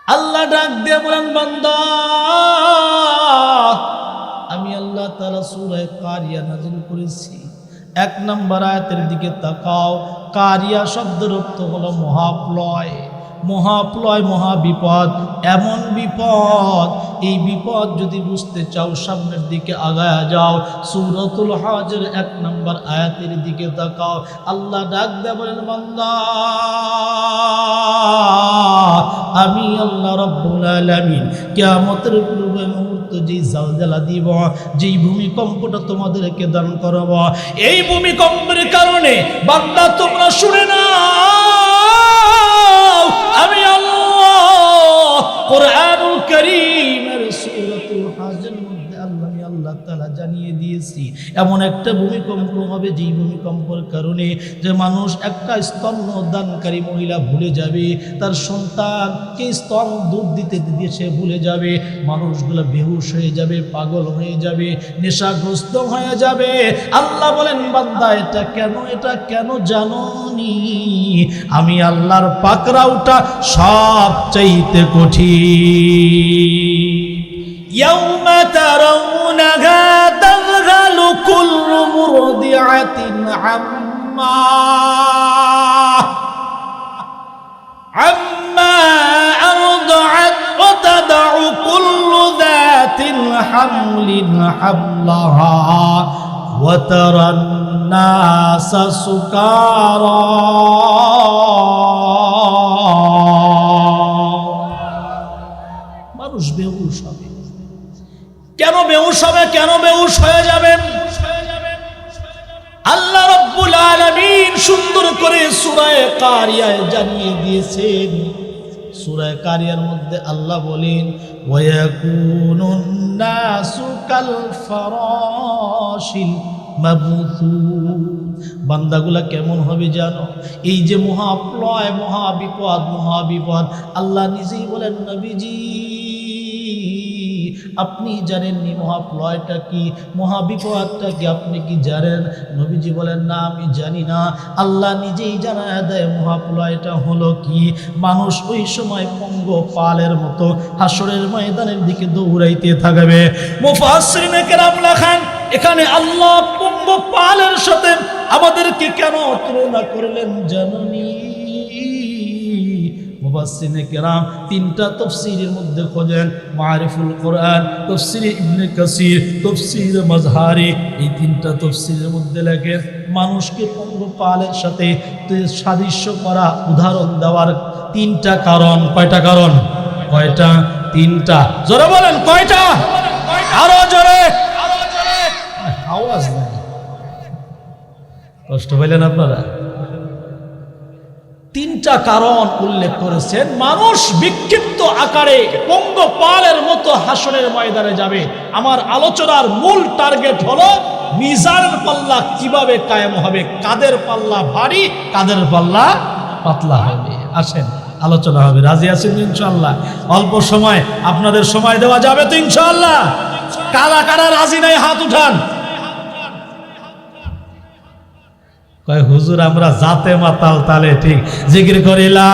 আল্লাহ ডাক দিয়ে বলেন, বান্দা আমি আল্লাহ তাআলা সূরা কারিয়া নাযিল করেছি। 1 নম্বর আয়াতের দিকে তাকাও। কারিয়া শব্দের অর্থ হলো মহাপ্লয়। মহাপ্লয়, মহাবিপদ, এমন বিপদ। এই বিপদ যদি বুঝতে চাও সামনের দিকে আগায়া যাও। সূরাতুল হজের 1 নম্বর আয়াতের দিকে তাকাও। আল্লাহ ডাক দিয়ে বলেন, বান্দা আমি আল্লাহ রাব্বুল আলামিন কিয়ামতের পূর্বে মুহূর্ত যেই জালজালা দিব, যেই ভূমিকম্পটা তোমাদেরকে দান করব, এই ভূমিকম্পের কারণে বান্দা তোমরা শুনে নাও, আমি আল্লাহ কোরআনুল কারীমের সূরাতুল হজের মধ্যে আল্লাহ তাআলা জানিয়ে দিয়েছি এমন একটা ভূমিকম্প হবে, যেই ভূমিকম্পের কারণে যে মানুষ একটা স্তন্যদানকারী মহিলা ভুলে যাবে, তার সন্তানকে স্তন দুধ দিতে দিয়ে সে ভুলে যাবে, মানুষগুলো বেহুশ হয়ে যাবে, পাগল হয়ে যাবে, নেশাগ্রস্ত হয়ে যাবে। আল্লাহ বলেন, বান্দা এটা কেন জানোনি? আমি আল্লাহর পাকড়াওটা সব চাইতে কঠিন। ইয়াউমা তারাউনাহা তাযহালু কুল্লু মুরদিআতিন আম্মা আরদাআত ওয়া তাদউ কুল্লু যাতিন হামলিন হামলাহা ওয়া তারান নাসা সুকারা। মানুষ বেহুশ হবে। কেন বেহুশ হবে? কেন বেহুশ হয়ে যাবেন? আল্লাহ রাব্বুল আলামিন সুন্দর করে সূরা কারিয়ায় জানিয়ে দিয়েছেন। সূরা কারিয়ার মধ্যে আল্লাহ বলেন, ওয়া ইয়াকুনুন নাসু কাল ফারাশিল মাবথুস। বান্দাগুলা কেমন হবে জানো? এই যে মহাপ্লয়, মহাবিপদ, আল্লাহ নিজেই বলেন, নবীজি আপনি জানেননি মহাপ্লয়টা কি, মহাবিপদটা কি, আপনি কি জানেন? নবীজি বলেন, না আমি জানি না। আল্লাহ নিজেই জানায় দেয় মহাপ্লয়টা হলো কি। মানুষ ওই সময় পঙ্গপালের মতো হাসরের ময়দানের দিকে দৌড়াইতে থাকবে। মুফাসসিরিনে কেরাম লেখেন, এখানে আল্লাহ পঙ্গপালের সাথে আমাদেরকে কেন তুলনা করলেন জানেননি? মুফাসসিরিনে কেরাম 3টা তাফসীরের মধ্যে খোঁজেন, মারিফুল কোরআন, তাফসীর ইবনে কাসির, তাফসীর মাজহারি। এই 3টা তাফসীরের মধ্যে লেখেন মানুষকে পঙ্গপালের সাথে সাদৃশ্য করা, উদাহরণ দেওয়ার 3টা কারণ। কয়টা কারণ? কয়টা? 3টা। জোরে বলেন, কয়টা? আরো জোরে। আওয়াজ নাই, কষ্ট পাইলেন আপনারা? 3টা কারণ উল্লেখ করেছেন। মানুষ বিক্ষিপ্ত আকারে পঙ্গপালের মতো হাসরের ময়দানে যাবে। আমার আলোচনার মূল টার্গেট হলো মিজানের পাল্লা কিভাবে কায়েম হবে, কাদের পাল্লা ভারী, কাদের পাল্লা পাতলা হবে। আসেন আলোচনা হবে। রাজি আছেন ইনশাআল্লাহ? অল্প সময়, আপনাদের সময় দেওয়া যাবে তো ইনশাআল্লাহ? কারা কারা রাজি নাই হাত উঠান। কয় হুজুর আমরা জাতে মাতাল, তালে ঠিক জিকির করি লা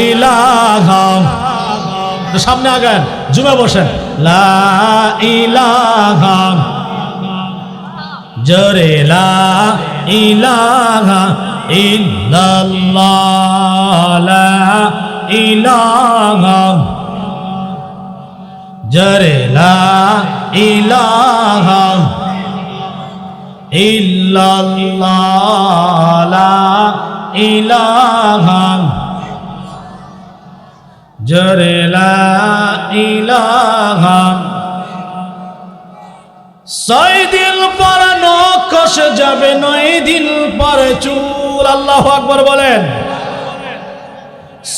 ইলাহা, সামনে আগান, জুমে বসেন, লা ইলাহা, জোরে লা ইলাহা ইল্লাল্লাহ, লা ইলাহা, জোরে লা ইলাহা ইল্লাল্লাহ, লা ইলাহা, জোরে লা ইলাহা। 6 দিন পর নখ খসে যাবে, 9 দিন পরে চুল। আল্লাহু আকবার বলেন।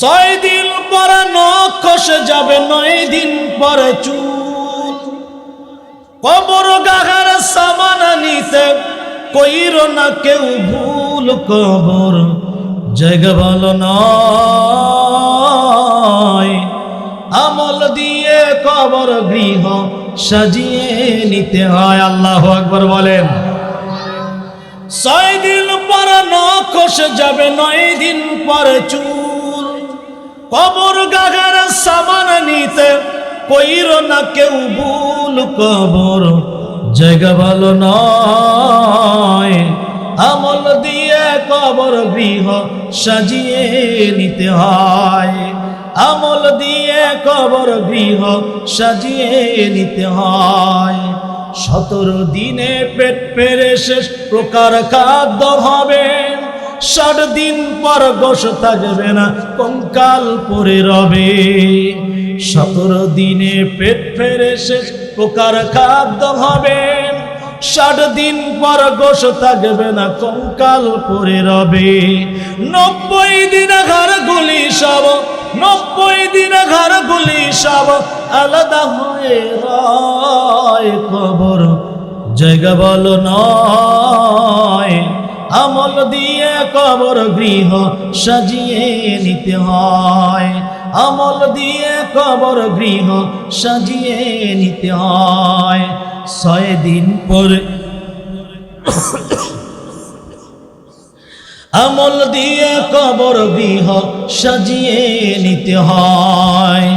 6 দিন পর নখ খসে যাবে, 9 দিন পরে চুল। কবর গাহার সামান নিতে কইরো না কেউ ভুল, কবর জায়গা ভালো নয়, আমল দিয়ে কবর গৃহ সাজিয়ে নিতে হয়। আল্লাহু আকবার বলেন। 6 দিন পর নখ খসে যাবে, 9 দিন পরে চুল। কবর গাহার সামান কইরো না কেউ ভুল, কবর জায়গা ভালো নয়। আমল দিয়ে কবর গৃহ সাজিয়ে নিতে হয়, আমল দিয়ে কবর গৃহ সাজিয়ে নিতে হয়। 17 দিনে পেট পেরে শেষ প্রকার খাদ্য হবে, 60 দিন পর গোশ থাকবে না, কঙ্কাল পড়ে রবে। 17 দিনে পেট পেরে শেষ প্রকার খাদ্য হবে, 60 দিন পর গোশ থাকবে না, কঙ্কাল পড়ে রবে। 90 দিন ঘরগুলি সব, 90 দিন ঘরগুলি সব আলাদা হয়ে রয়, কবর জায়গা ভালো নয়। আমল দিয়ে কবর গৃহ সাজিয়ে নিতে হয়, আমল দিয়ে কবর গৃহ সাজিয়ে নিতে হয়। 6 দিন পরে আমল দিয়ে কবর গৃহ সাজিয়ে নিতে হয়।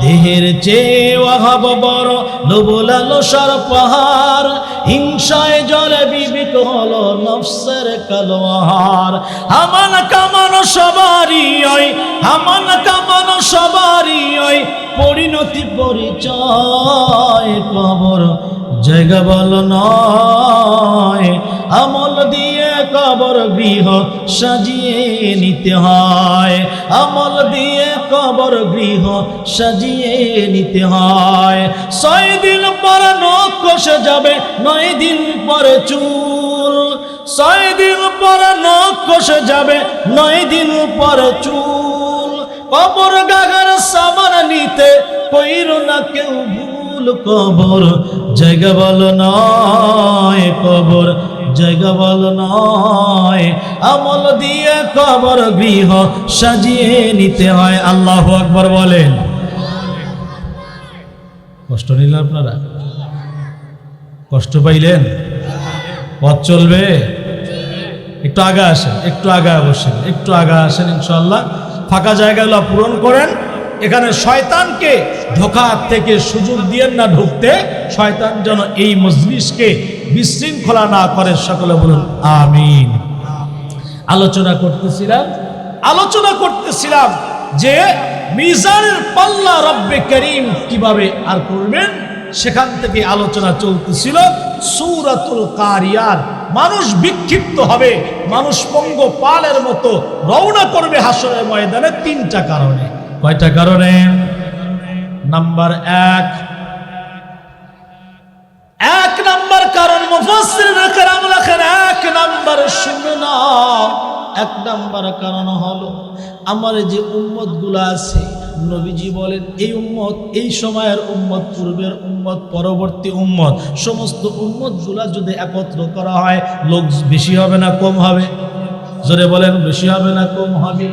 দেহের চেয়ে ওয়াহাব বড়, লোভ লালসার পাহাড়, হিংসায় জলে বিবেক হলো নফসের কালো আহার। হামান কামানো সবারই ওই, হামান কামানো সবারই ওই, পরিণতি পরিচয় কবর জায়গা ভালো নয়। আমল দিয়ে কবর গৃহ সাজিয়ে নিতে হয়, আমল দিয়ে কবর গৃহ সাজিয়ে নিতে হয়। 6 দিন পর নখ কষে যাবে, 9 দিন পরে চুল। 6 দিন পর নখ কষে যাবে, 9 দিন পরে চুল। কবর গাগার সামান নিতে কইরো না কেউ ভুল, কবর জায়গা ভালো নয়, কবর জায়গা ভালো নয়। আমল দিয়ে কবর গৃহ সাজিয়ে নিতে হয়। আল্লাহু আকবার বলেন। কষ্ট নিলেন আপনারা? কষ্ট পাইলেন? পথ চলবে? একটু আগা আসেন, একটু আগা বসেন, একটু আগা আসেন, ইনশাআল্লাহ ফাঁকা জায়গাগুলো পূরণ করেন। এখানে শয়তানকে ঢোকা থেকে সুযোগ দিয়েন না ঢুকতে, শয়তান যেন এই মজলিসকে বিশৃঙ্খলা না করে। সকলে বলুন আমিন। আলোচনা করতেছিলাম যে মিজানের পাল্লা রব্বে করিম কিভাবে আর করবেন, সেখান থেকে আলোচনা চলতেছিল সূরাতুল কারিয়ার। মানুষ বিক্ষিপ্ত হবে, মানুষ পঙ্গপালের মতো রওনা করবে হাসরের ময়দানে 3টা কারণে। কয়টা কারণে? নাম্বার 1, 1 নাম্বার কারণ মুফাসসিরিনে কেরাম লেখেন, 1 নাম্বার শুনে নাও, 1 নাম্বার কারণ হলো আমার যে উম্মত গুলো আছে, নবীজি বলেন এই উম্মত, এই সময়ের উম্মত, পূর্বের উম্মত, পরবর্তী উম্মত, সমস্ত উম্মত গুলা যদি একত্র করা হয়, লোক বেশি হবে না কম হবে? জোরে বলেন, বেশি হবে না কম হবে?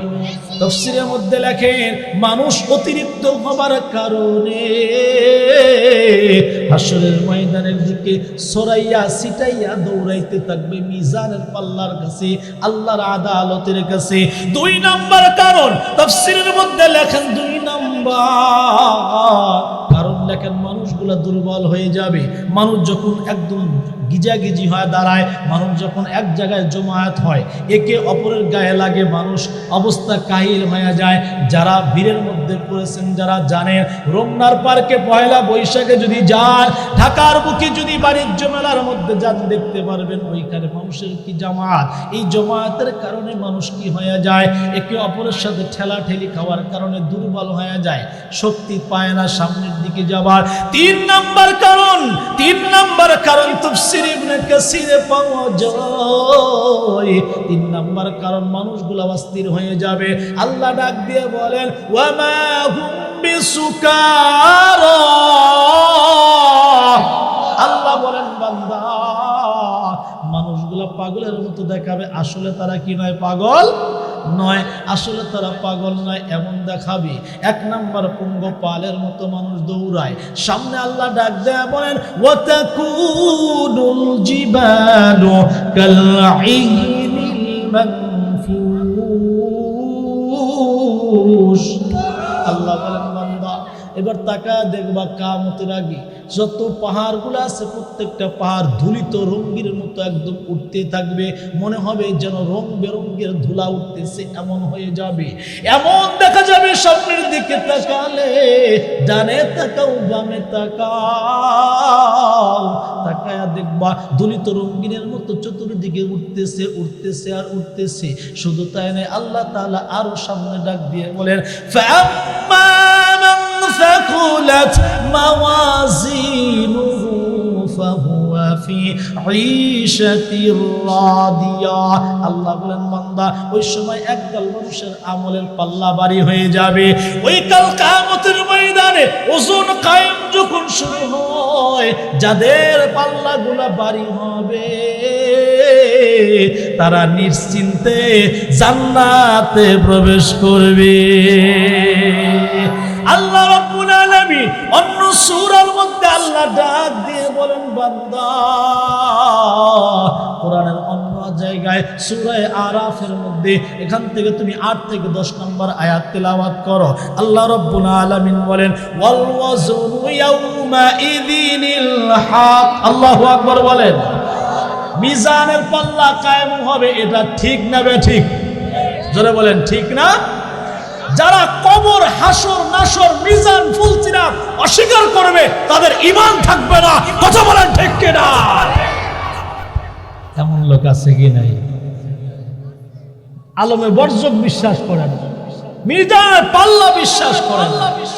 তাফসীরের মধ্যে লেখেন মানুষ অতিরিক্ত হবার কারণে হাসরের ময়দানের দিকে সরাইয়া ছিটাইয়া দৌড়াইতে থাকবে মিজানের পাল্লার কাছে, আল্লাহর আদালতের কাছে। 2 নাম্বার কারণ তাফসীরের মধ্যে লেখেন, 2 নাম্বার কারণ লেখেন মানুষগুলা দুর্বল হয়ে যাবে। মানুষ যখন একদম গিজাগিজি হয়ে দাঁড়ায়, মানুষ যখন এক জায়গায় জমায়েত হয়, একে অপরের গায়ে লাগে, মানুষ অবস্থা কাহিল হয়ে যায়। যারা বীরের মধ্যে পড়েছেন, যারা জানেন, রমনার পার্কে পয়লা বৈশাখে যদি যান, ঢাকার বুকে যদি বাণিজ্য মেলার মধ্যে যান, দেখতে পারবেন ওইখানে মানুষের কি জামাত। এই জমায়েতের কারণে মানুষ কি হয়ে যায়, একে অপরের সাথে ঠেলাঠেলি খাওয়ার কারণে দুর্বল হয়ে যায়, শক্তি পায় না সামনের দিকে যাবার। 3 নাম্বার কারণ, 3 নাম্বার কারণ তাফসীর ইবনে কাসিরে পাওয়া যায়। 3 নাম্বার কারণ মানুষগুলো অস্থির হয়ে যাবে। আল্লাহ ডাক দিয়ে বলেন, ওয়া মা হুম বিসুকারা। আল্লাহ বলেন, বান্দা মানুষগুলো পাগলের মতো দেখাবে, আসলে তারা কি নয়, পাগল নয়, আসলে তারা পাগল নয়, এমন দেখাবে। 1 নাম্বার পঙ্গপালের মতো মানুষ দৌড়ায় সামনে। আল্লাহ ডাক দেয়া বলেন, ওয়া তাকুনুল জিবালু কালঈনিল মানফুশ। আল্লাহ বলেন, বান্দা এবার তাকায় দেখবা কিয়ামতের আগে যত পাহাড়গুলো আছে প্রত্যেকটা পাহাড় ধুলিত রঙের মতো একদম উঠতে থাকবে, মনে হবে যেন রং বেরঙের ধুলা উঠতেছে, এমন হয়ে যাবে। এমন দেখা যাবে সামনের দিকে তাকালে, ডানে তাকাও বামে তাকাও, তাকায়া দেখবা ধুলিত রঙিনের মতো চতুর্দিকে উঠতেছে উঠতেছে আর উঠতেছে। শুধু তাই নয়, আল্লাহ তাআলা আরো সামনে ডাক দিয়ে বলেন, ফাম্মা মান সাকুলাত মাওয়াজিনুহু ফাহুয়া ফি ঈশাতির রাদিয়া। আল্লাহ বলেন, বান্দা ওই সময় একদল মানুষের আমলের পাল্লা ভারী হয়ে যাবে। ওই কাল কিয়ামতের ময়দানে ওজন কায়েম যখন শুরু হয়, যাদের পাল্লাগুলো ভারী হবে তারা নিশ্চিন্তে জান্নাতে প্রবেশ করবে। আল্লাহ রাব্বুল আলামিন অন্য সূরার মধ্যে আল্লাহ ডাক দিয়ে বলেন, বান্দা কোরআনের অন্য জায়গায় সূরা আরাফের মধ্যে এখান থেকে তুমি 8 থেকে 10 নম্বর আয়াত তেলাওয়াত করো। আল্লাহ রাব্বুল আলামিন বলেন, ওয়াল ওয়াজনু ইয়াউমা ইযিনিল হক। আল্লাহু আকবার বলেন। মিজানের পাল্লা কায়েম হবে, এটা ঠিক না বেঠিক? জোরে বলেন, ঠিক না? যারা কবর, হাসর, নাসর, মিজান, ফুলসিরাত অস্বীকার করবে তাদের ঈমান থাকবে না। কথা বলেন ঠিক কি না? এমন লোক আছে কি নাই? আলমে বর্জক বিশ্বাস করেন, মিজানের পাল্লা বিশ্বাস করেন।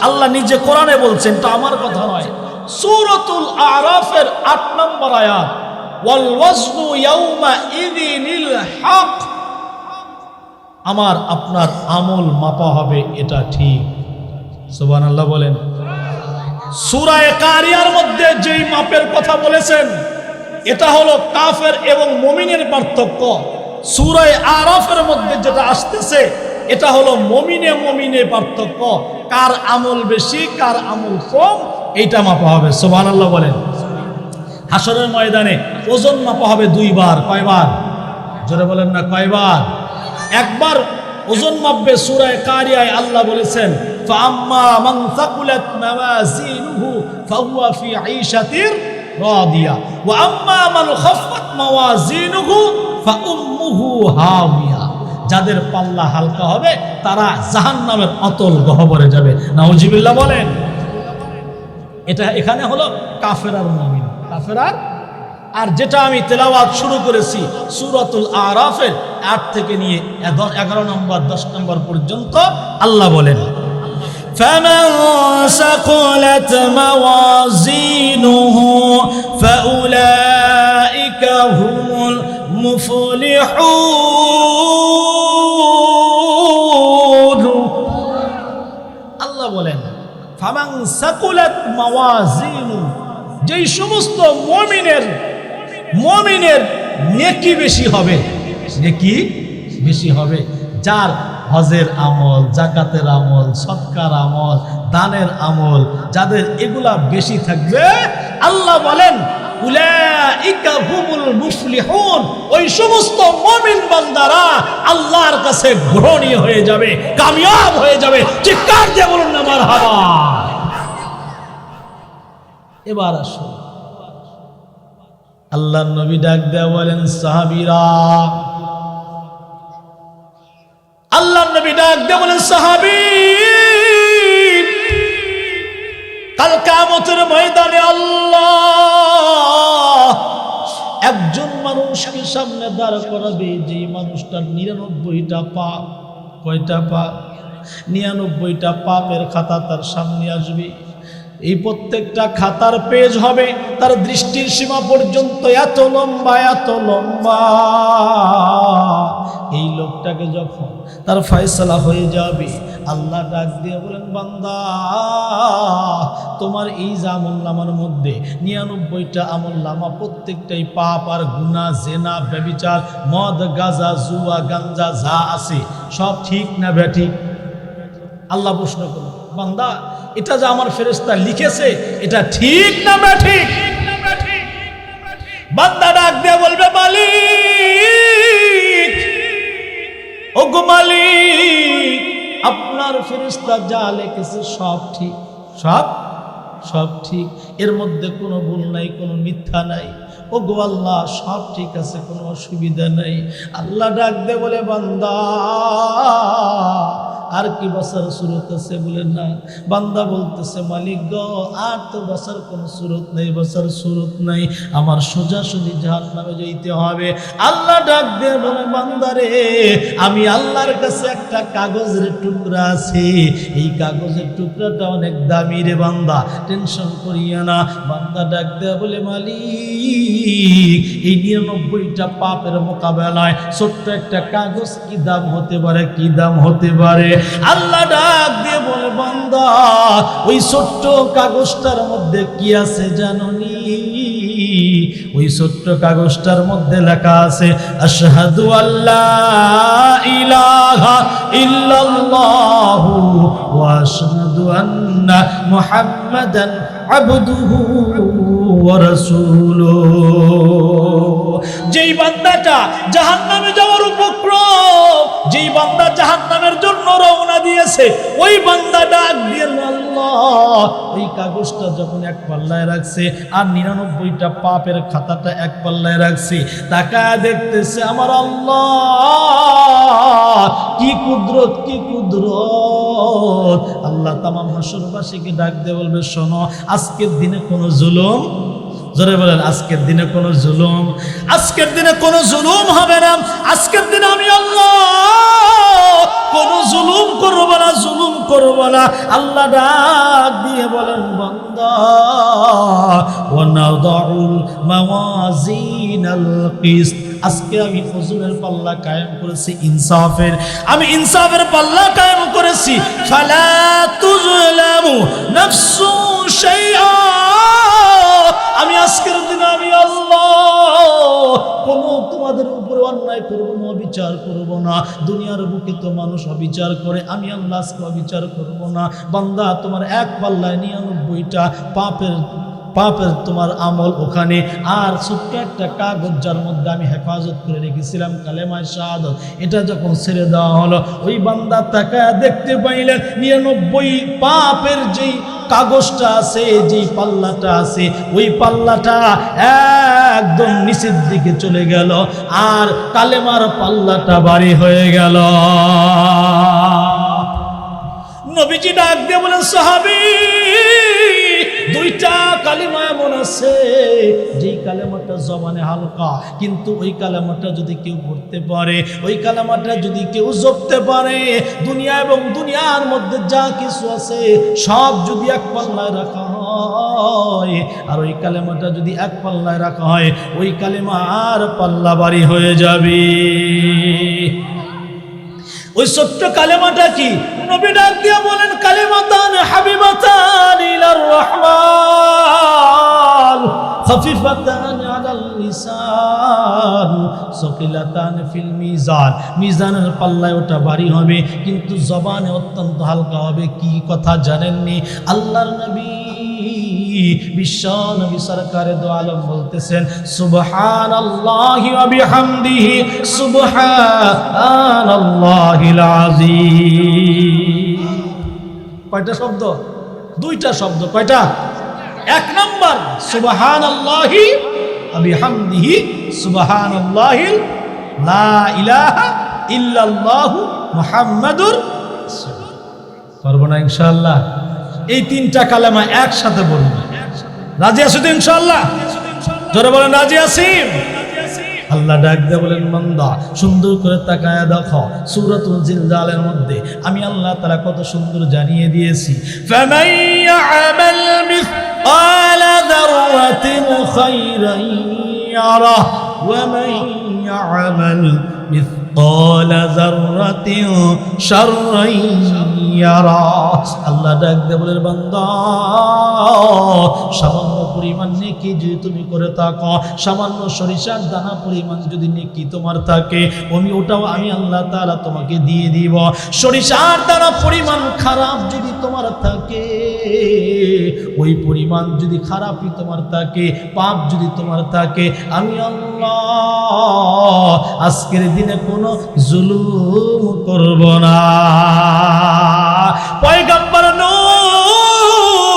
আল্লাহ নিজে কোরআনে বলছেন, তো আমার কথা নয়। সূরাতুল আরাফের 8 নম্বর আয়াত, ওয়াল ওয়াজনু ইয়াউমা ইযিনিল হক। আমার আপনার আমল মাপা হবে, এটা ঠিক। সুবহানাল্লাহ বলেন। সূরা কারিয়ার মধ্যে যেই মাপের কথা বলেছেন, এটা হলো কাফের এবং মুমিনের পার্থক্য। সূরা আরাফের মধ্যে যেটা আসতেছে, এটা হলো মুমিনে পার্থক্য। কার আমল বেশি, কার আমল কম, এইটা মাপা হবে। সুবহানাল্লাহ বলেন। হাসরের ময়দানে ওজন মাপা হবে 2 বার। কয়বার? জোরে বলেন না, কয়বার? একবার ওজন মাপবে। সূরা কারিয়ায় আল্লাহ বলেছেন, ফাআম্মা মান সাকুলাত মাওয়াজিনুহু ফাহুয়া ফি ঈশাতির রাদিয়া ওয়া আম্মা মান খাফফাত মাওয়াজিনুহু ফাউম্মুহু হাওিয়া। যাদের পাল্লা হালকা হবে তারা জাহান্নামের অতল গহ্বরে যাবে। নাউজুবিল্লাহ বলেন। এটা এখানে হলো কাফের আর মুমিন, কাফের আর যেটা আমি তেলাওয়াত শুরু করেছি সূরাতুল আরাফের 8 থেকে নিয়ে 11 নম্বর 10 নম্বর পর্যন্ত আল্লাহ বলেন, ফামান সাকুলাত মাওয়াজিনুহু ফাউলাইকা হুমুল মুফলিহুন। আল্লাহ বলেন, ফামান সাকুলাত মাওয়াজিনুহু, যেই সমস্ত মুমিনের নেকি বেশি হবে, নেকি বেশি হবে। যার হজের আমল, যাকাতের আমল, সদকার আমল, দানের আমল, যাদের এগুলা বেশি থাকবে, আল্লাহ বলেন উলাইকা হুমুল মুফলিহুন। ওই সমস্ত মুমিন বান্দারা আল্লাহর কাছে গ্রহণীয় হয়ে যাবে, কামিয়াব হয়ে যাবে। চিৎকার দিয়ে বলুন না মারহাবা। এবার আসুন, আল্লাহর নবী ডাক দেয়া বলেন, সাহাবীরা, আল্লাহর নবী ডাক দেয়া বলেন, সাহাবী, কাল কিয়ামতের ময়দানে আল্লাহ একজন মানুষকে সামনে দাঁড় করাবে, যে মানুষটার 99টা পাপ। কয়টা পাপ? 99টা পাপের খাতা তার সামনে আসবে। এই প্রত্যেকটা খাতার পেজ হবে তার দৃষ্টির সীমা পর্যন্ত, এত লম্বা, এত লম্বা। এই লোকটাকে যখন তার ফয়সালা হয়ে যাবে, আল্লাহ ডাক দিয়ে বলেন, বান্দা, তোমার এই যে আমলনামার মধ্যে 99টা আমলনামা, প্রত্যেকটাই পাপ আর গুনাহ, জেনা, ব্যভিচার, মদ, গাঁজা, জুয়া, গাঞ্জা যা আছে সব ঠিক না বেঠিক? আল্লাহ প্রশ্ন করল, বান্দা, এটা যে আমার ফেরেশতা লিখেছে, এটা ঠিক না বেঠিক? বান্দা ডাক দিয়ে বলবে, মালিক, ওগো মালিক, আপনার ফেরেশতা যা লিখেছে সব ঠিক, সব সব ঠিক, এর মধ্যে কোনো ভুল নাই, কোনো মিথ্যা নাই। ও গো আল্লাহ, সব ঠিক আছে, কোনো অসুবিধা নাই। আল্লাহ ডাক দে বলে, বান্দা আর কি বসার সুরত আছে? বলে না। বান্দা বলতেছে, মালিক গো, আর তো বসার কোনো সুরত নেই, বসার সুরত নাই, আমার সোজাসুজি জাহান্নামে যাইতে হবে। আল্লাহ ডাক দিয়ে বলে, বান্দা রে, আমি আল্লাহর কাছে একটা কাগজের টুকরা আছে, এই কাগজের টুকরাটা অনেক দামি রে বান্দা, টেনশন করিয়া না। বান্দা ডাক দেয়া বলে, মালিক, এই 99টা পাপের মোকাবেলায় ছোট্ট একটা কাগজ কি দাম হতে পারে, কি দাম হতে পারে? আল্লাহ ডাক দিয়ে বলে, বান্দা, ওই ছোট্ট কাগজটার মধ্যে কি আছে জানোনি? ওই ছোট্ট কাগজটার মধ্যে লেখা আছে, আশহাদু আল্লা ইলাহা ইল্লাল্লাহু ওয়া আশহাদু আন্না মুহাম্মাদান আবদুহু ওয়া রাসূলুহু। যেই বান্দাটা জাহান্নামে যাওয়ার উপক্রম, যেই বান্দা জাহান্নামের জন্য রওনা দিয়েছে, ওই বান্দা ডাক দিয়ে, আল্লাহ, ওই কাগজটা যখন এক পাল্লায় রাখছে আর 99টা পাপের খাতাটা এক পাল্লায় রাখছে, তাকায় দেখতেছে আমার আল্লাহ, কি কুদরত, কি কুদরত। আল্লাহ তামাম হাসরবাসীকে ডাক দিয়ে বলবে, শোনো, আজকের দিনে কোনো জুলুম, জোরে বলেন, আজকের দিনে কোনো জুলুম, আজকের দিনে কোনো জুলুম হবে না। আজকের দিনে আমি আল্লাহ কোনো জুলুম করব না, জুলুম করব না। আল্লাহ ডাক দিয়ে বলেন, বান্দা, ওয়া নাদাউল মাওয়াজিনাল কিসত, আজকে আমি ফজলের পাল্লা কায়েম করেছি, ইনসাফের, আমি ইনসাফের পাল্লা কায়েম করেছি। ফালা তুযলামু নাফসুন শাইআ, আমি আজকের দিনে আমি আল্লাহ কোনো তোমাদের উপরে অন্যায় করব না, অবিচার করব না। দুনিয়ার বুকে তো মানুষ অবিচার করে, আমি আল্লাহ আজকে অবিচার করব না। বান্দা, তোমার এক পাল্লায় 99টা পাপের তোমার আমল ওখানে, আর ছোট্ট একটা কাগজ যার মধ্যে আমি হেফাজত করে রেখেছিলাম কালেমায়ে শাহাদাত, এটা যখন ছেড়ে দেওয়া হলো, ওই বান্দা তাকায় দেখতে পাইলেন 99 পাপের যেই কাগজটা আছে, যেই পাল্লাটা আছে, ওই পাল্লাটা একদম নিচের দিকে চলে গেল, আর কালেমার পাল্লাটা ভারী হয়ে গেল। নবীজি ডাক দিয়ে বলেন, সাহাবী, 2টা কালিমা এমন আছে, যেই কালেমাটা জবানে হালকা, কিন্তু ওই কালেমাটা যদি কেউ পড়তে পারে, ওই কালেমাটা যদি কেউ জপতে পারে, দুনিয়া এবং দুনিয়ার মধ্যে যা কিছু আছে সব যদি এক পাল্লায় রাখা হয়, আর ওই কালেমাটা যদি এক পাল্লায় রাখা হয়, ওই কালেমা আর পাল্লা ভারী হয়ে যাবে। ওই ছোট্ট কালেমাটা কি? নবী ডাক দিয়ে বলেন, কালিমাতান হাবিবাতান ইলার রহমান, খাফিফাতান আলাল লিসান, সাকিলাতান ফিল মিজান, মিজানের পাল্লায় ওটা ভারী হবে, কিন্তু জবানে অত্যন্ত হালকা হবে। কি কথা জানেননি? আল্লাহর নবী বিশ্ব নবী সরকারে দো আলম বলতেছেন, সুবহানাল্লাহি ওয়া বিহামদিহি সুবহানাল্লাহিল আযীম। কয়টা শব্দ? 2টা শব্দ। কয়টা? 1 নাম্বার সুবহানাল্লাহি ওয়া বিহামদিহি সুবহানাল্লাহিল লা ইলাহা ইল্লাল্লাহু মুহাম্মাদুর রাসূলুল্লাহ। পারবো না ইনশাআল্লাহ? এই 3টা কালেমা একসাথে বলবো। রাজি আছো তো ইনশাআল্লাহ? জোরে বলেন, রাজি আছি। আল্লাহ ডাক দিয়ে বলেন, বান্দা, সুন্দর করে তাকায়া দেখো, সূরাতুল জিলজালের মধ্যে আমি আল্লাহ তাআলা কত সুন্দর জানিয়ে দিয়েছি, ফামান ইয়ামাল মিসকালা যাররাতিন খায়রান ইয়ারা ওয়া মান ইয়ামাল মিসকালা যাররাতিন শাররান ইয়ারা। আল্লাহ ডাক দিয়ে বলেন, বান্দা, সামান্য পরিমাণ নেকি যদি তুমি করে থাকো, সামান্য সরিষার দানা পরিমাণ যদি নেকি তোমার থাকে, ওটাও আমি আল্লাহ তাআলা তোমাকে দিয়ে দিব। সরিষার দানা পরিমাণ খারাপ যদি তোমার থাকে, ওই পরিমাণ যদি খারাপই তোমার থাকে, পাপ যদি তোমার থাকে, আমি আল্লাহ আজকের দিনে কোনো জুলুম করব না। পয়গম্বর নূহ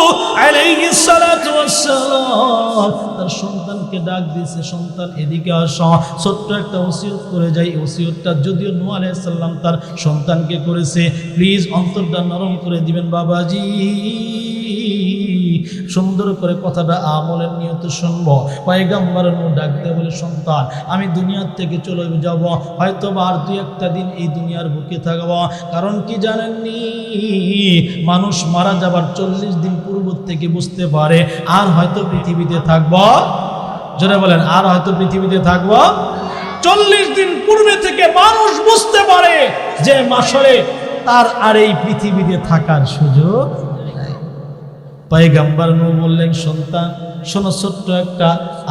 তার সন্তানকে ডাক দিয়েছে, সন্তান এদিকে আসো, ছোট্ট একটা ওসিয়ত করে যাই। ওসিয়তটা যদিও নূহ আলাইহিস সালাম তার সন্তানকে করেছে, প্লিজ অন্তরটা নরম করে দিবেন বাবাজি, সুন্দর করে কথাটা আমলের নিয়ত শুনবো। পয়গম্বর নূহ ডাক দিয়ে বলে, সন্তান আমি দুনিয়ার থেকে চলে যাব, হয়তো আর 2-1টা দিন এই দুনিয়ার বুকে থাকব। কারণ কি জানেননি, মানুষ মারা যাবার 40 দিন পূর্ব থেকে বুঝতে পারে আর হয়তো পৃথিবীতে থাকব। জোরে বলেন, আর হয়তো পৃথিবীতে থাকব। 40 দিন পূর্বে থেকে মানুষ বুঝতে পারে যে মাশরে তার আর এই পৃথিবীতে থাকার সুযোগ। পয়গম্বর নূহ বললেন, সন্তান শোনো, ছোট্ট একটা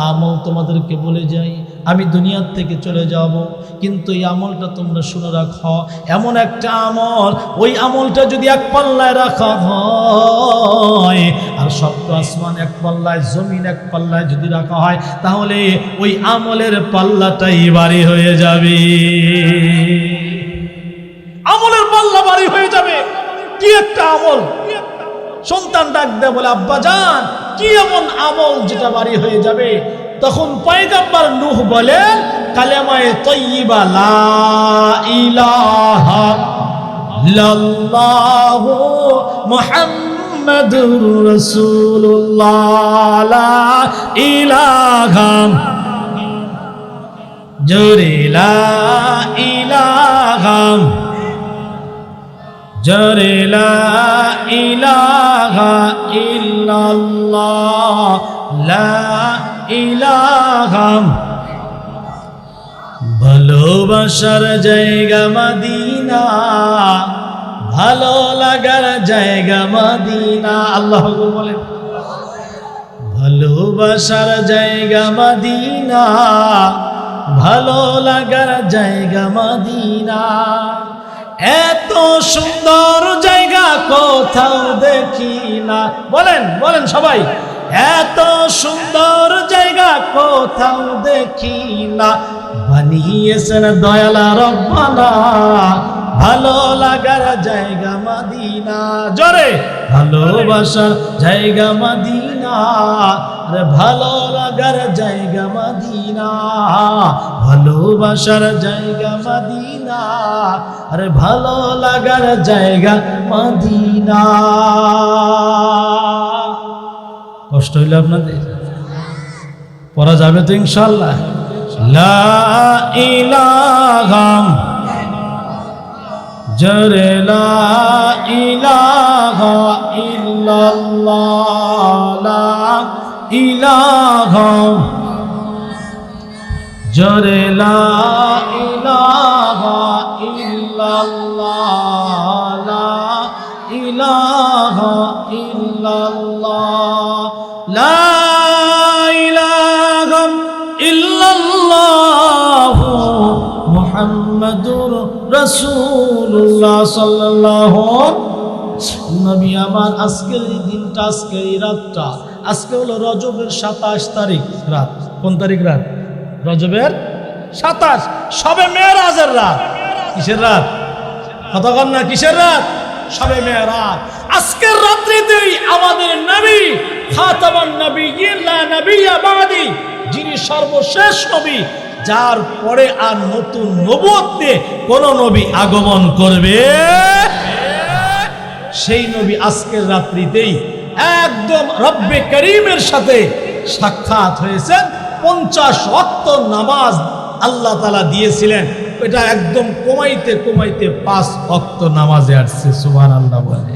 আমল তোমাদেরকে বলে যাই। আমি দুনিয়ার থেকে চলে যাব, কিন্তু এই আমলটা তোমরা শুনে রাখো। এমন একটা আমল, ওই আমলটা যদি এক পাল্লায় রাখা হয় আর সপ্ত আসমান এক পাল্লায়, জমিন এক পাল্লায় যদি রাখা হয়, তাহলে ওই আমলের পাল্লাটাই ভারী হয়ে যাবে। আমলের পাল্লা ভারী হয়ে যাবে। কি একটা আমল! সন্তান ডাক দেয় বলে, আব্বা জান কি এমন আমল যেটা ভারী হয়ে যাবে? তখন পয়গম্বর নূহ বলেন, কালেমায়ে তাইয়্যিবা লা ইলাহা ইল্লাল্লাহু মুহাম্মাদুর রাসূলুল্লাহ, লা ইলাহা, জোরে লা ইলাহা, জোরে লা ইলাহা ইল্লাল্লাহ, লা ইলাহা। ভালোবাসার জায়গা মদিনা, ভালো লাগার জায়গা মদিনা। আল্লাহ বলেন, ভালোবাসার জায়গা মদিনা, ভালো লাগার জায়গা মদিনা। এত সুন্দর জায়গা কোথাও দেখি না। বলেন বলেন সবাই, এত সুন্দর জায়গা কোথাও দেখি না, বানিয়েছেন দয়ালা রব্বানা, ভালো লাগার জায়গা মদিনা। জোরে, ভালোবাসার জায়গা মদিনা, রে ভালো লাগার জায়গা মদিনা, ভালোবাসার জায়গা মদিনা, আরে ভালো লাগার জায়গা মদিনা। কষ্ট হইল আপনাদের? পড়া যাবে তো ইনশাআল্লাহ? লা ইলাহা, জোরে লা ইলাহা ইল্লাল্লাহ, লা ইলাহা, জোরে লা ইলাহা ইল্লাল্লাহ, লা ইলাহা ইল্লাল্লাহ, লা ইলাহা ইল্লাল্লাহ মুহাম্মাদুর রাসূলুল্লাহ সাল্লাল্লাহু। নবী আমার, আজকের এই দিনটা, আজকের এই রাতটা, আজকে হলো রজবের 27 তারিখ রাত। কোন তারিখ রাত? রজবের 27, শবে মেরাজের রাত। কিসের রাত? কথা কন না, কিসের রাত? শবে মেরাজ। আজকের রাত্রিতেই আমাদের নবী খাতামান নবিয়্যিন লা নবিয়্যা বাদি, যিনি সর্বশেষ নবী, যার পরে আর নতুন নবুয়ত নিয়ে কোন নবী আগমন করবে, সেই নবী আজকের রাত্রিতেই একদম রব্বে করিমের সাথে সাক্ষাৎ হয়েছেন। 50 ওয়াক্ত নামাজ আল্লাহ তাআলা দিয়েছিলেন, এটা একদম কমাইতে কমাইতে 5 ওয়াক্ত নামাজে আসছে। সুবহানাল্লাহ বলে,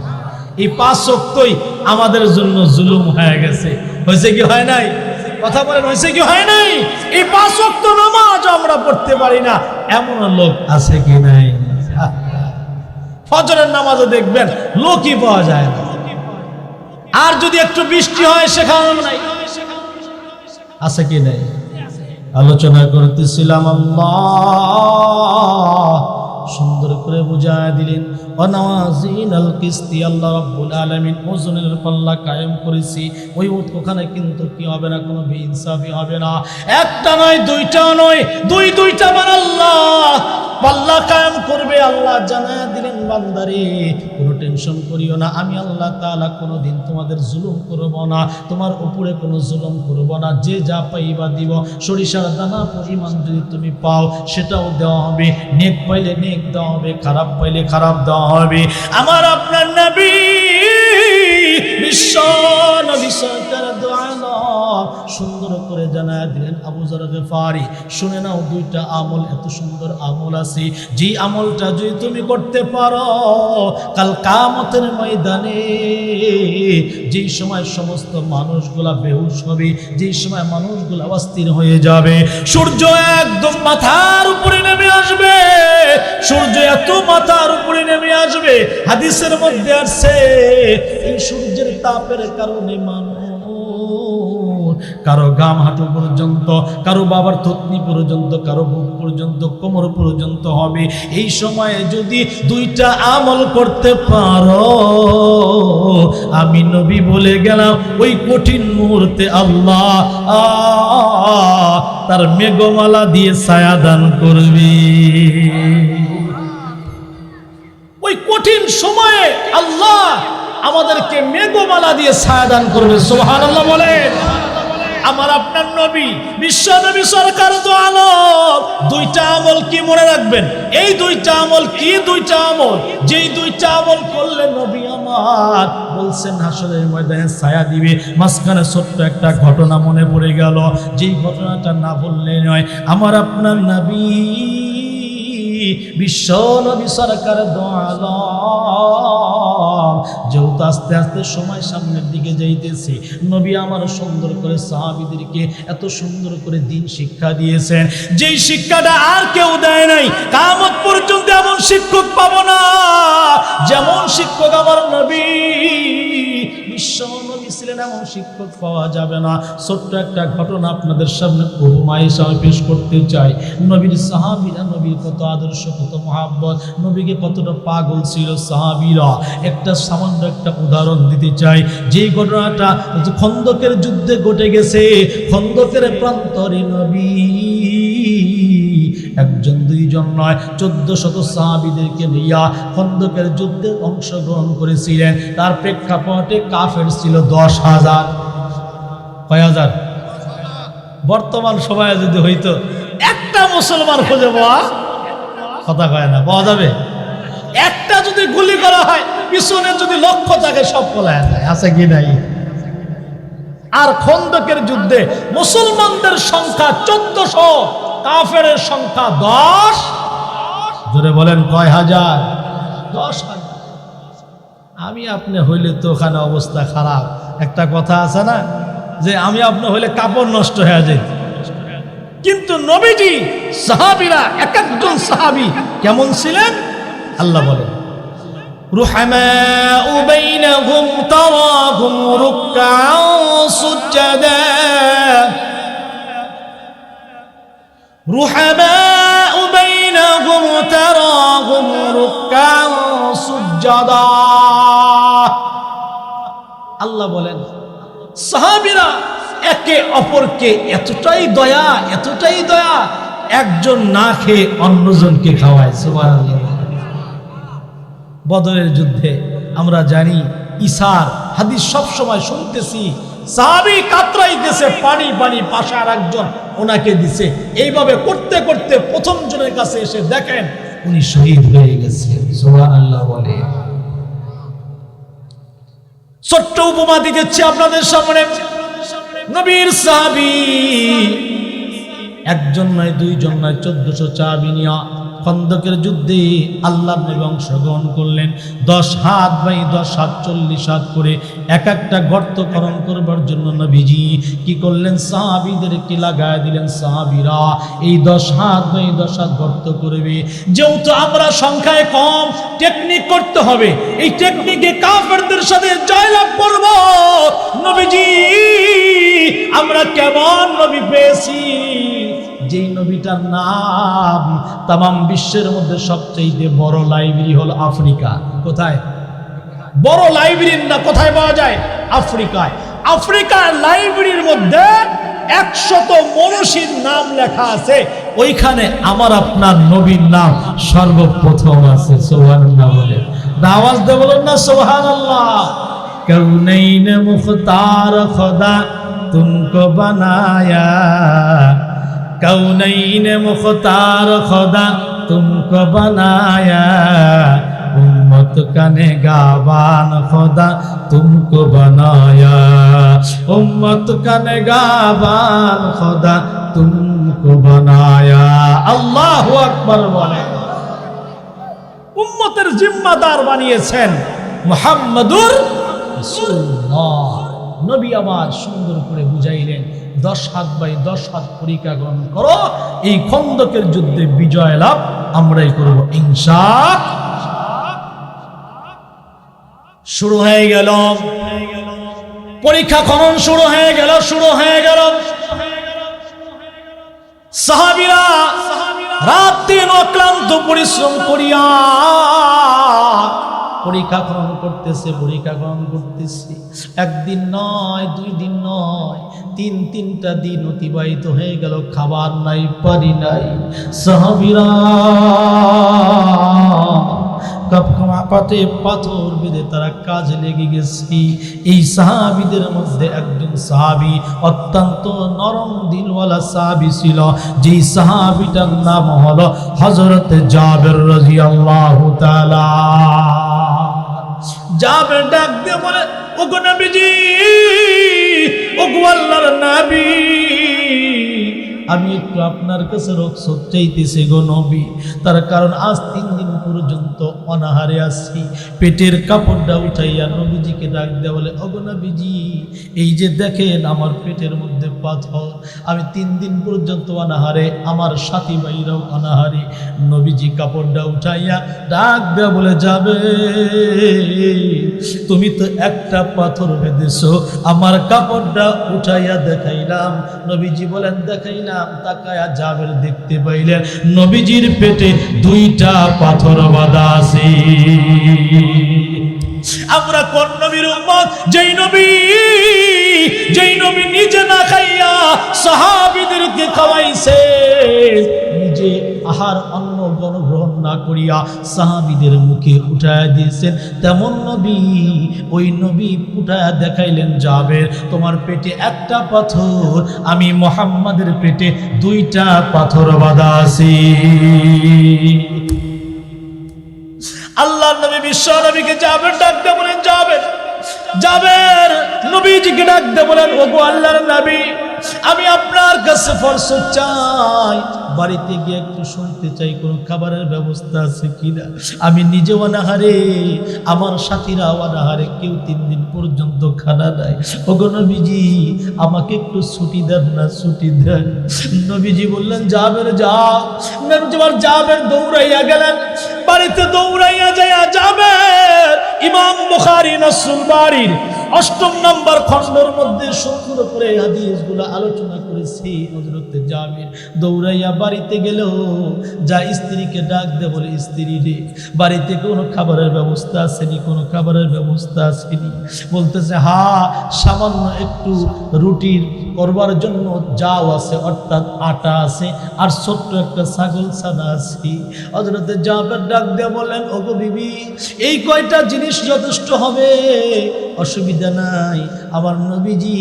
এই 5 ওয়াক্তই আমাদের জন্য জুলুম হয়ে গেছে। হয়েছে কি হয় নাই? কথা বলেন, হয়েছে কি হয় নাই? এই 5 ওয়াক্ত নামাজ আমরা পড়তে পারি না, এমন লোক আছে কি নাই? ফজরের নামাজও দেখবেন লোকই পাওয়া যায় না। আর যদি একটু বৃষ্টি হয় সেখানেও নাই। আছে কি নাই? আলোচনা করতেছিলাম, আল্লাহ সুন্দর করে বুঝায় দিলেন, ওয়ানাওয়াজিনাল কিসতি, আল্লাহ রাব্বুল আলামিন ওজনের পাল্লা কায়েম করেছি। ওই ওখানে কিন্তু কি হবে না, কোনো বেইনসাফি হবে না। একটা নয়, দুইটা নয়, দুইটা বার আল্লাহ পাল্লা কায়েম করবে। আল্লাহ জানায়া দিলেন, বান্দারে কোনো টেনশন করিও না, আমি আল্লাহ তাআলা কোনোদিন তোমাদের জুলুম করব না, তোমার উপরে কোনো জুলুম করব না। যে যা পাইবা দিব, সরিষার দানা পরিমাণ যদি তুমি পাও সেটাও দেওয়া হবে, নেক পাইলে নেক দেওয়া হবে, খারাপ পাইলে খারাপ দেওয়া হবে। আমার আপনার নবী বিশ্ব নবী সরকার দোয়া সুন্দর করে জানায়া দিলেন, আবু যর গিফারি শুনে নাও, দুইটা আমল, এত সুন্দর আমল আছে, যে আমলটা যদি তুমি করতে পারো, কাল কিয়ামতের ময়দানে যেই সময় সমস্ত মানুষগুলা বেহুশ হবে, যেই সময় মানুষগুলা অস্থির হয়ে যাবে, সূর্য একদম মাথার উপরে নেমে আসবে, সূর্য এত মাথার উপরে নেমে আসবে, হাদিসের মধ্যে আসছে এই সূর্যের তাপের কারণে মানুষ কারো গাম হাঁটু পর্যন্ত, কারো বাবার থুতনি পর্যন্ত, কারো বুক পর্যন্ত, কোমর পর্যন্ত হবে। এই সময়ে যদি দুইটা আমল করতে পারো, আমি নবী বলে গেলাম, ওই কঠিন মুহূর্তে আল্লাহ তার মেঘমালা দিয়ে ছায়া দান করবে। ওই কঠিন সময়ে আল্লাহ আমাদেরকে মেঘমালা দিয়ে ছায়া দান করবে। সুবহানাল্লাহ বলেন। আমার আপনার নবী বিশ্ব নবী সরকার তো আলম, দুইটা আমল কি মনে রাখবেন? এই দুইটা আমল কি? দুইটা আমল, যেই দুইটা আমল করলে নবী আমার বলছেন হাসরের ময়দানে ছায়া দিবে। মাঝখানে ছোট্ট একটা ঘটনা মনে পড়ে গেল, যেই ঘটনাটা না বললে নয়। আমার আপনার নবী বিশ্ব নবী সরকার দো আলম যেহেতু আস্তে আস্তে সময় সামনের দিকে যাইতেছে, নবী আমার সুন্দর করে সাহাবীদেরকে এত সুন্দর করে দিন শিক্ষা দিয়েছেন, যেই শিক্ষাটা আর কেউ দেয় নাই। কিয়ামত পর্যন্ত এমন শিক্ষক পাবো না যেমন শিক্ষক আমার নবী বিশ্ব নবী ছিলেন, এমন শিক্ষক পাওয়া যাবে না। ছোট্ট একটা ঘটনা আপনাদের সামনে উপমা হিসাবে পেশ করতে চাই। নবীর সাহাবীরা নবীর কত আদর্শ, কত মহাব্বত, নবীকে কতটা পাগল ছিল সাহাবীরা। একটা সামান্য একটা উদাহরণ দিতে চাই, যে ঘটনাটা খন্দকের যুদ্ধে ঘটে গেছে। খন্দকের প্রান্তরে নবী একজন দুইজন নয় 1400 সাহাবীদেরকে নিয়ে খন্দকের যুদ্ধে অংশগ্রহণ করেছিলেন। তার প্রেক্ষাপটে কাফের ছিল 10,000। কয় হাজার? বর্তমান সময়ে যদি হইতো একটা মুসলমান খুঁজে পাওয়া, কথা কয় না, পাওয়া যাবে? একটা যদি গুলি করা হয়, পিছনে যদি লক্ষ্য থাকে, সব পলায় যায়, আছে কি নাই? আর খন্দকের যুদ্ধে মুসলমানদের সংখ্যা 1400, কাফেরের সংখ্যা 10। জোরে বলেন কয় হাজার? 10,000। আমি আপনি হইলে তো ওখানে অবস্থা খারাপ। একটা কথা আছে না, যে আমি আপনি হইলে কাপড় নষ্ট হয়ে যায়। কিন্তু নবীজি সাহাবীরা এক একজন সাহাবী কেমন ছিলেন আল্লাহ বলেন, রুহামাউ বাইনাহুম তারাহুম রুকআন সুজদা, رحماء بينهم تراهم ركعا سجدا। আল্লাহ বলেন সাহাবীরা একে অপরকে এতটাই দয়া, এতটাই দয়া, একজন না খেয়ে অন্যজনকে খাওয়ায়। সুবহানাল্লাহ। বদরের যুদ্ধে আমরা জানি ঈসার হাদিস সব সময় শুনতেছি, সাহাবী কাতরাইতেছে, পানি পানি, পাশে আর একজন ওনাকে দিছে। এইভাবে করতে করতে প্রথম জনের কাছে এসে দেখেন উনি শহীদ হয়ে গেছে। সুবহানাল্লাহ বলে। ছোট্ট উপমা দিতেছি আপনাদের সামনে। নবীর সাহাবী একজন নয়, দুইজন নয়, 1400 সাহাবী নিয়ে খন্দকের যুদ্ধে আল্লাহর নবী অংশগ্রহণ করলেন। 10 হাত বাই 10 হাত 40 হাত করে এক একটা গর্ত খনন করবার জন্য নবীজি কি করলেন, সাহাবীদেরকে লাগায় দিলেন। সাহাবীরা এই 10 হাত বাই 10 হাত গর্ত করবে। যেহেতু আমরা সংখ্যায় কম, টেকনিক করতে হবে। এই টেকনিকে কাফেরদের সাথে জয়লাভ করব। নবীজি আমরা কেমন নবী পেয়েছি, যেই নবী পৃথিবীটার নাম, তামাম বিশ্বের মধ্যে সবচেয়ে বড় লাইব্রেরি হলো আফ্রিকা। কোথায়? বড় লাইব্রেরির না কোথায় পাওয়া যায়? আফ্রিকায়। আফ্রিকার লাইব্রেরির মধ্যে 100 মনীষীর নাম লেখা আছে, ওইখানে আমার আপনার নবীর নাম সর্বপ্রথম আছে। সুবহানাল্লাহ বলে আওয়াজ দিয়ে বলুন না সুবহানাল্লাহ। কৌনৈন মুখতার খোদা তুমকো বানায়া, কৌনৈন মুখতার খোদা তুমকো বানায়া, उम्मत का निगाहबान खुदा तुमको बनाया, उम्मत का निगाहबान खुदा तुमको बनाया। আল্লাহু আকবার বলে। উম্মতের জিম্মাদার বানিয়েছেন মুহাম্মাদুর রাসূলুল্লাহ। নবী আমার সুন্দর করে বুঝাইলেন 10 হাত বাই 10 হাত পরীক্ষা গ্রহণ করো, এই খন্দকের যুদ্ধে বিজয় লাভ আমরাই করব ইনশাআল্লাহ। শুরু হয়ে গেল পরীক্ষা খনন, শুরু হয়ে গেল। সাহাবীরা রাত দিন অক্লান্ত পরিশ্রম করিয়া পরীক্ষা খনন করতেছে। একদিন নয়, 2 দিন নয়, 3টা দিন অতিবাহিত হয়ে গেল, খাবার নাই, পানি নাই। সাহাবীরা কাঁপাতে পাথর বেঁধে তারা কাজে লেগে গেছে। এই সাহাবীদের মধ্যে একজন সাহাবী অত্যন্ত নরম দিলওয়ালা সাহাবী ছিল, যেই সাহাবীটার নাম হলো হযরত জাবের রাদিয়াল্লাহু তাআলা। জাবের ডাক দিয়ে বলে, ওগো নবীজি, ওগো আল্লাহর নবী, আমি একটু আপনার কাছে রক্ষত চাইতেছি গো নবী। তার কারণ আজ 3 দিন পর্যন্ত অনাহারে আছি। পেটের কাপড়টা উঠাইয়া নবীজিকে ডাক দেয়া বলে, ওগো নবীজি, এই যে দেখেন আমার পেটের মধ্যে পাথর, আমি 3 দিন পর্যন্ত অনাহারে, আমার সাথী ভাইরাও অনাহারে। নবীজি কাপড়টা উঠাইয়া ডাক দেয়া বলে, যাবে তুমি তো একটা পাথর বেঁধেছো, আমার কাপড়টা উঠাইয়া দেখাইলাম। নবীজি বলেন, দেখাইলাম। তাকায়া জাবের দেখতে পাইলেন নবীজির পেটে 2টা পাথর বাঁধা আছে। আমরা কোন নবীর উম্মত? যেই নবী নিজে না খাইয়া সাহাবীদেরকে খাওয়াইছে, নিজে আহার অন্ন গ্রহণ না করিয়া সাহাবীদের মুখে উঠায়া দিয়েছেন, তেমন নবী, ওই নবী উঠায়া দেখাইলেন, জাবের তোমার পেটে একটা পাথর, আমি মুহাম্মাদের পেটে 2টা পাথর বাঁধা আছে। আল্লাহর নবী বিশ্ব নবীকে জাবের ডাক দিয়ে বলেন, জাবের নবীজিকে ডাক দিয়ে বলেন, ওগো আল্লাহর নবী, আমি আপনার কাছে ফরসত চাই, বাড়িতে গিয়ে একটু শুনতে চাই কোন খাবারের ব্যবস্থা আছে কিনা। আমি নিজে অনাহারে, আমার সাথীরা অনাহারে, কেউ 3 দিন পর্যন্ত খানা নাই। ওগো নবীজি, আমাকে একটু ছুটি দেন না, ছুটি দেন। নবীজি বললেন, জাবের যাও। জাবের দৌড়াইয়া গেলেন, বাড়িতে দৌড়াইয়া যাইয়া জাবের ইমাম বুখারী নাসুল বাড়ির 8 নম্বর খণ্ডের মধ্যে সুন্দর করে হাদিসগুলো আলোচনা করেছি। হযরত জাবের দৌড়াইয়া বাড়িতে গেল, যা স্ত্রীকে ডাক দে বলে, স্ত্রী রে, বাড়িতে কোনো খাবারের ব্যবস্থা আসেনি, কোনো খাবারের ব্যবস্থা আসেনি। বলতেছে, হ্যাঁ, সামান্য একটু রুটির করবার জন্য যাও আছে, অর্থাৎ আটা আছে, আর ছোট্ট একটা ছাগল ছানা আছে। হযরত জাবের ডাক দিয়ে বলেন, ওগো বিবি, এই কয়টা জিনিস যথেষ্ট হবে, অসুবিধা নাই। আমার নবীজি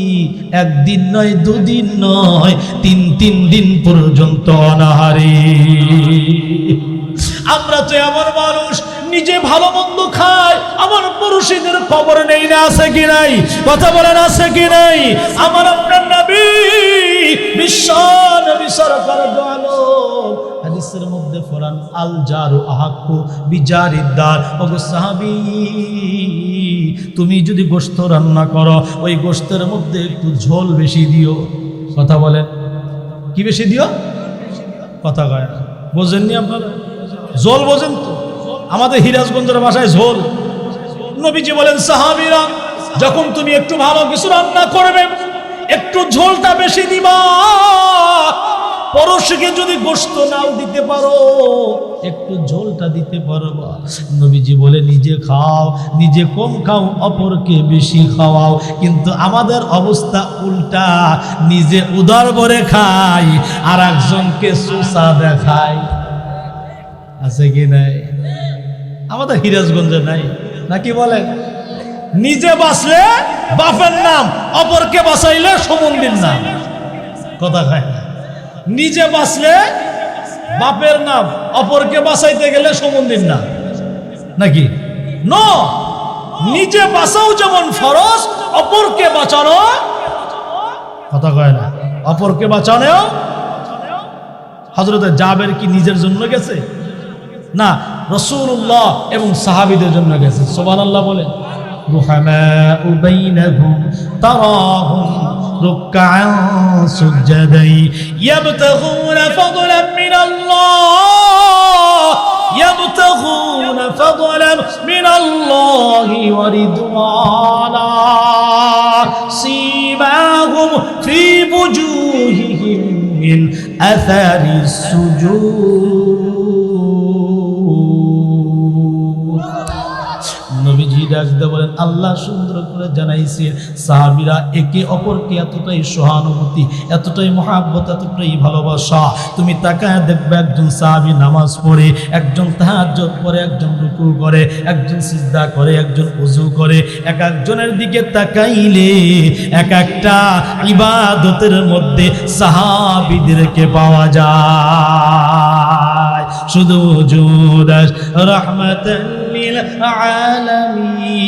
1 দিন নয়, 2 দিন নয়, 3 দিন পর্যন্ত অনাহারে। আমরা তো আমার মানুষ, নিজে ভালো মন্দ খায়, আমার পুরুষদের খবর নেই না, আছে কি নাই? কথা বলেন, আছে কি নাই? আমার আপনার নবী বিশ্ব নবী সরকার দোয়ালো হাদিসের মধ্যে ফরান, আল জারু আহাক্কু বিজারিদ্দার। ওগো সাহাবী, তুমি যদি গোশত রান্না করো, ওই গোশতের মধ্যে একটু ঝোল বেশি দিও। কথা বলেন, কি বেশি দিও? কথা কয় না, বোঝেননি আপনারা? ঝোল বোঝেন তো? আমাদের হিরাজগঞ্জের ভাষায় ঝোল। নবীজি বলেন, সাহাবীরা, যখন তুমি একটু ভালো কিছু রান্না করবে, একটু ঝোলটা বেশি দিবা। পরশকে যদি গোশত নাও দিতে পারো, একটু ঝোলটা দিতে পারবা। নবীজি বলে নিজে খাও, নিজে কম খাও, অপরকে বেশি খাওয়াও। কিন্তু আমাদের অবস্থা উল্টা, নিজে উদার ভরে খাই আর একজনকে সুসা দেখাই। আছে কি নাই? আমাদের হিরাজগঞ্জে নাই নাকি বলেন? নিজে বাঁচলে বাপের নাম, অপরকে বাঁচাইলে সমন্দির নাম। কথা খায় না। নিজে বাঁচলে বাপের নাম, অপরকে বাঁচাইতে গেলে সমন্দির নাম নাকি? নো, নিজে বাঁচাও যেমন ফরজ, অপরকে বাঁচানো, কথা কয় না, অপরকে বাঁচানো। হযরত জাবের কি নিজের জন্য গেছে? না, রাসূলুল্লাহ এবং সাহাবীদের জন্য গেছে। সুবহানাল্লাহ বলেন। رحماء بينهم تراهم ركعا سجدا يبتغون فضلا من الله يبتغون فضلا من الله ورضوانا سيماهم في وجوههم من أثر السجود। নবীজি ডাকতে বলেন, আল্লাহ সুন্দর করে জানাইছেন সাহাবীরা একে অপরকে এতটাই সহানুভূতি, এতটাই মহাব্বত, এতটাই ভালোবাসা। তুমি তাকায় দেখবে একজন সাহাবী নামাজ পড়ে, একজন তাহাজ্জুদ পড়ে, একজন রুকু করে, একজন সিজদা করে, একজন ওযু করে। এক একজনের দিকে তাকাইলে এক একটা ইবাদতের মধ্যে সাহাবীদেরকে পাওয়া যায়। শুধু ওজুদ রাহমাতাল লিল আলামিন,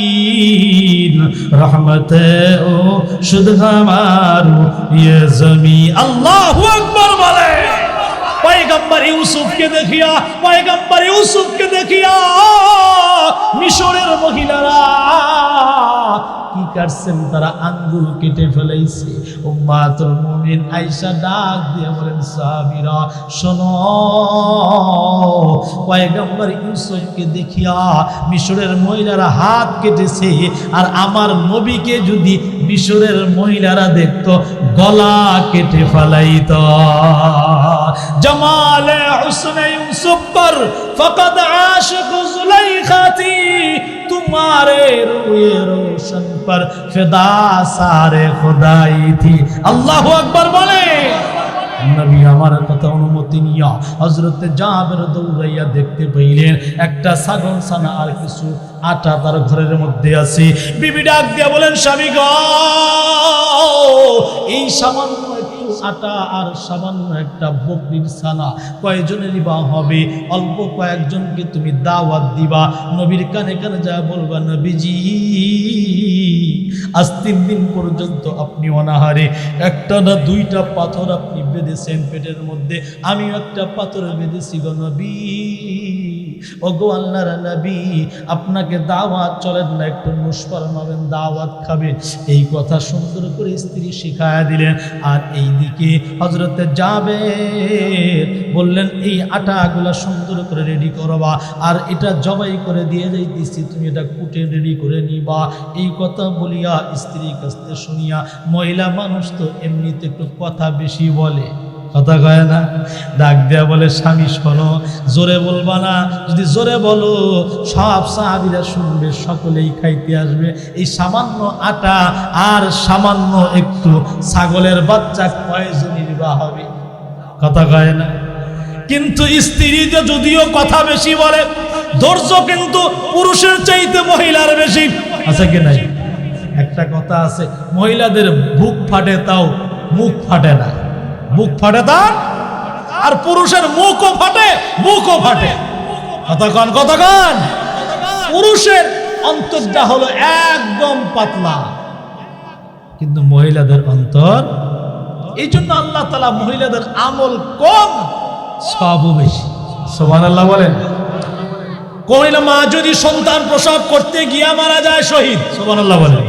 রহমতে ও শুধু আমারু ইয়ে জমি। আল্লাহু আকবার বলে। পয়গম্বর ইউসুফকে দেখিয়া, পয়গম্বর ইউসুফকে দেখিয়া মিশরের মহিলারা কি করছেন? তারা আঙ্গুল কেটে ফেলাইছে। উম্মাতুল মুমিন আয়েশা ডাক দিয়ে বলেন, সাহাবীরা শোনো, পয়গম্বর ইউসুফকে দেখিয়া মিশরের মহিলারা হাত কেটেছে, আর আমার নবীকে যদি মিশরের মহিলারা দেখতো গলা কেটে ফেলাইতো। জমালে হুসনে ইউসুফ পর ফকদ আশিক जुलैखाती, तुम्हारे रूए रोशन पर फिदा सारे खुदाई थी। अल्लाह अकबर बोले। নবী আমার কথা অনুমতি নিয়া হযরতে জাবের দৌড়াইয়া দেখতে পাইলেন একটা ছাগল ছানা আর কিছু আটা তার ঘরের মধ্যে আছে। বিবি ডাক দিয়া বলেন, স্বামী গো, এই সামান্য একটু আটা আর সামান্য একটা বকরির ছানা কয়জনেরই বা হবে? অল্প কয়েকজনকে তুমি দাওয়াত দিবা, নবীর কানে কানে যা বলবা, নবীজি আজ 3 দিন পর্যন্ত আপনি অনাহারে, একটা না দুইটা পাথর আপনি বেঁধেছেন পেটের মধ্যে, আমি একটা পাথর বেঁধেছি গো নবী। ও গো আল্লাহর নবী, আপনাকে দাওয়াত চলেন না, একটু মুশফার মাবেন, দাওয়াত খাবেন। এই কথা সুন্দর করে স্ত্রী শিখায়া দিলেন। আর এইদিকে হযরতে জাবের বললেন, এই আটাগুলা সুন্দর করে রেডি করবা, আর এটা জবাই করে দিয়ে যাইতেছি, তুমি এটা কুটে রেডি করে নিবা। এই কথা বলিয়া স্ত্রীর কাছ থেকে শুনিয়া, মহিলা মানুষ তো এমনিতে একটু কথা বেশি বলে, কথা কয় না, ডাক দেয়া বলে, স্বামী শোনো, জোরে বলবা না, যদি জোরে বলো সব সাহাবীরা শুনবে, সকলেই খাইতে আসবে। এই সামান্য আটা আর সামান্য একটু ছাগলের বাচ্চা কয়জনের বা হবে? কথা কয় না। কিন্তু স্ত্রী যে যদিও কথা বেশি বলে, ধৈর্য কিন্তু পুরুষের চাইতে মহিলার বেশি। আছে কি নাই? একটা কথা আছে, মহিলাদের বুক ফাটে তাও মুখ ফাটে না, বুক ফাটে তার, আর পুরুষের মুখও ফাটে, মুখও ফাটে। কথা কন, কথা কন। পুরুষের অন্তরটা হলো একদম পাতলা, কিন্তু মহিলাদের অন্তর, এই জন্য আল্লাহ তাআলা মহিলাদের আমল কম, সবও বেশি। সুবহানাল্লাহ বলেন। কইলা মা যদি সন্তান প্রসব করতে গিয়া মারা যায়, শহীদ। সুবহানাল্লাহ বলেন।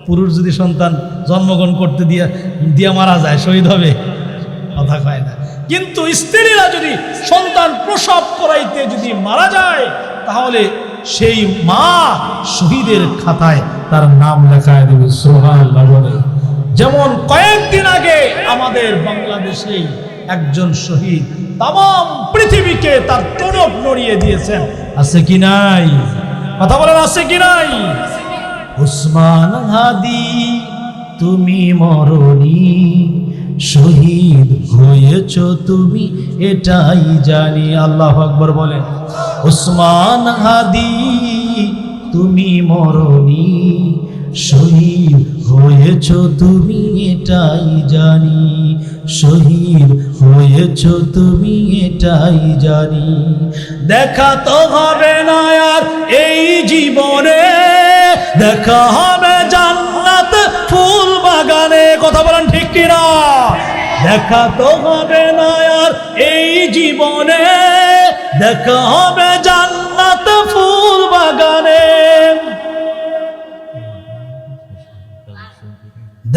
পুরুষ যদি সন্তান জন্মগ্রহণ করতে দিয়া মারা যায়, শহীদ হবে? কথা কয় না। কিন্তু স্ত্রীরা যদি সন্তান প্রসব করাইতে যদি মারা যায়, তাহলে সেই মা শহীদের খাতায় তার নাম লেখায় দেবে। সুবহানাল্লাহ বলে। যেমন কয়েকদিন আগে আমাদের বাংলাদেশে একজন শহীদ তাম পৃথিবীকে তার টনক নড়িয়ে দিয়েছেন, আছে কি নাই? কথা বলেন, আছে কি নাই? উসমান হাদি তুমি মরণি, শহীদ হয়েছ তুমি এটাই জানি। আল্লাহু আকবার বলেন। উসমান হাদি তুমি মরণি, শহীদ হয়েছ তুমি এটাই জানি, শহীদ হয়েছ তুমি এটাই জানি। দেখা তো হবে না আর এই জীবনে, দেখা হবে জান্নাত ফুল বাগানে। কথা বলেন ঠিক কিনা? দেখা তো হবে না আর এই জীবনে, দেখা হবে জান্নাত ফুল বাগানে।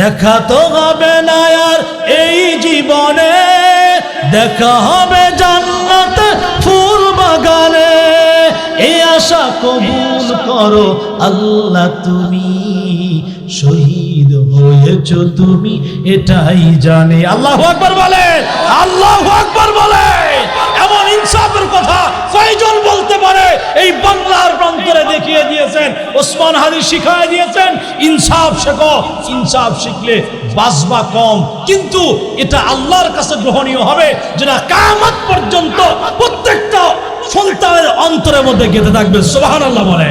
দেখা তো হবে না আর এই জীবনে, দেখা হবে জান্নাত ফুল বাগানে। এই আশা কবুল করো আল্লাহ তুমি, শহীদ হয়েছ তুমি এটাই জানে। আল্লাহু আকবার বলে, আল্লাহু আকবার বলে। এমন ইনসাফের কথা কয়জন বলতে পারে? এই বাংলার প্রান্তরে দেখিয়ে দিয়েছেন, ওসমান হাদি শিখায় দিয়েছেন, ইনসাফ শেখো, ইনসাফ শিখলে বাঁচবা কম, কিন্তু এটা আল্লাহর কাছে গ্রহণীয় হবে, যেটা কিয়ামত পর্যন্ত প্রত্যেকটা সন্তানের অন্তরের মধ্যে গেঁথে থাকবে। সুবহানাল্লাহ বলে।